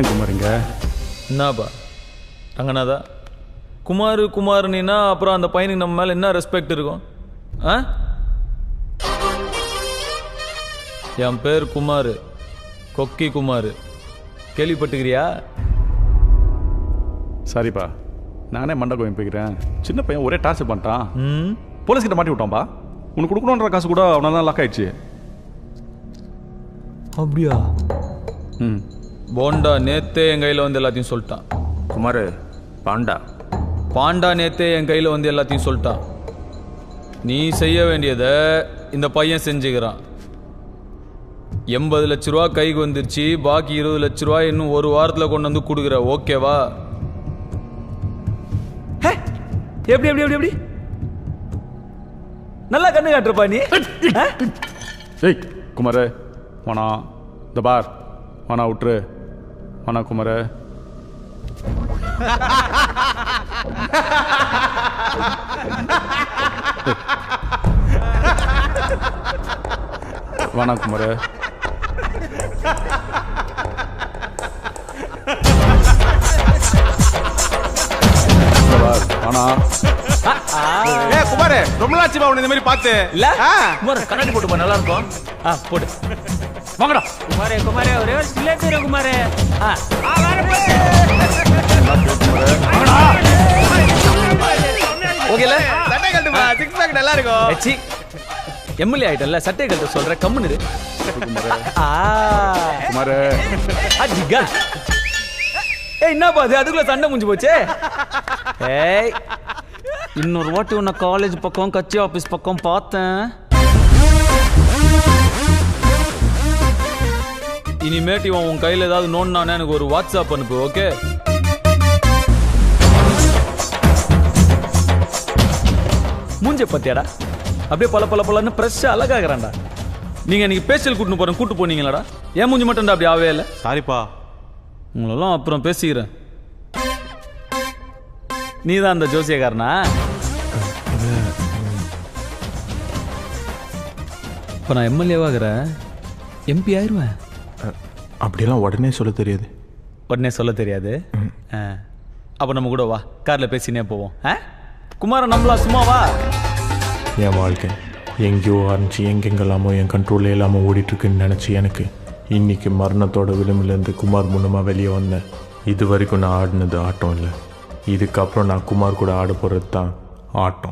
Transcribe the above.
ஏன் குமாருங்க? என்னப்பா ரங்கநாதா, குமார் குமார்னா அப்புறம் அந்த பையனுக்கு நம்ம மேலே என்ன ரெஸ்பெக்ட் இருக்கும்? ஆ, என் பேர் குமார், கொக்கி குமார், கேள்விப்பட்டுக்கிறியா? சரிப்பா, நானே மண்டபம் போய்க்கிறேன். சின்ன பையன் ஒரே டார்ச்சர் பண்ணிட்டான். ம், போலீஸ்கிட்ட மாட்டி விட்டான்பா. உனக்கு கொடுக்கணுன்ற காசு கூட அவனால தான் லாக் ஆயிடுச்சு. அப்படியா? ம், போண்டா நேத்தே என் கையில் வந்து எல்லாத்தையும் சொல்லிட்டான். குமார் பாண்டா பாண்டா நேத்தே என் கையில் வந்து எல்லாத்தையும் சொல்லிட்டான். நீ செய்ய வேண்டியதை இந்த பையன் செஞ்சுக்கிறான். 80 லட்ச ரூபா கைக்கு வந்துருச்சு, பாக்கி 20 லட்ச ரூபா இன்னும் ஒரு வாரத்தில் கொண்டு வந்து கொடுக்குற, ஓகேவா? எப்படி எப்படி எப்படி எப்படி நல்லா கண்ணு காட்டுறப்பா நீ. ஏய் குமார், வானா இந்த பார், வானா விட்டுரு, வானா குமார். வானா குமார். வானா. குமார் ரொம்ப நாளாச்சுமா உன்னை இந்த மாதிரி பார்த்து. இல்ல குமார் கண்ணாடி போட்டு போ, நல்லா இருக்கும். போடு வாங்கடா. குமாரே குமாரே ஒரே ஒரு சிலேட் இரு குமாரே. ஓகேல சட்டை கட்டுப்பா, சிக்ஸ் பேக் நல்லா இருக்கும். எச்சி எம்எல்ஏ ஆயிட்டல்ல, சட்டை கழுத்த சொல்ற, கம்முன்னு இரு. குமார் அஜிகா. ஏய் என்னப்பா அது, அதுக்குள்ள சண்டை முடிஞ்சு போச்சே. ஏய் இன்னொரு வாட்டி உன்னை காலேஜ் பக்கம் கட்சி ஆபீஸ் பக்கம் பார்த்தேன். இனிமேட்டு இவன் உன் கையில் ஏதாவது நோண்டானே எனக்கு ஒரு வாட்ஸ்அப் அனுப்பு, ஓகே? மூஞ்ச பத்தியாடா, அப்படியே பல பல பலன்னு ஃப்ரெஷ்ஷாக அழகாகிறான்டா. நீங்கள் இன்னைக்கு பேஷியல் கூட்டு போனீங்களாடா? ஏன் மூஞ்சி மட்டும்டா அப்படி ஆவே இல்லை? சாரிப்பா. உங்களெல்லாம் அப்புறம் பேசிக்கிறேன். நீ தான் அந்த ஜோசியக்காரனா? இப்போ நான் எம்எல்ஏவாகிறேன், எம்பி ஆயிடுவேன். அப்படியெல்லாம் உடனே சொல்ல தெரியாது. உடனே சொல்ல தெரியாது? அப்போ நம்ம கூட வா, காரில் பேசினே போவோம். குமார நம்பலாம், சும்மா வா. என் வாழ்க்கை எங்கேயோ ஆரம்பிச்சு எங்கெங்கெல்லாமோ என் கண்ட்ரோலில் இல்லாமல் ஓடிட்டுருக்குன்னு நினச்சி எனக்கு இன்னைக்கு மரணத்தோட விளிம்பிலேருந்து குமார் மூலமாக வெளியே வந்தேன். இது வரைக்கும் நான் ஆடினது ஆட்டம் இல்லை. இதுக்கப்புறம் நான் குமார் கூட ஆட போகிறது தான் ஆட்டம்.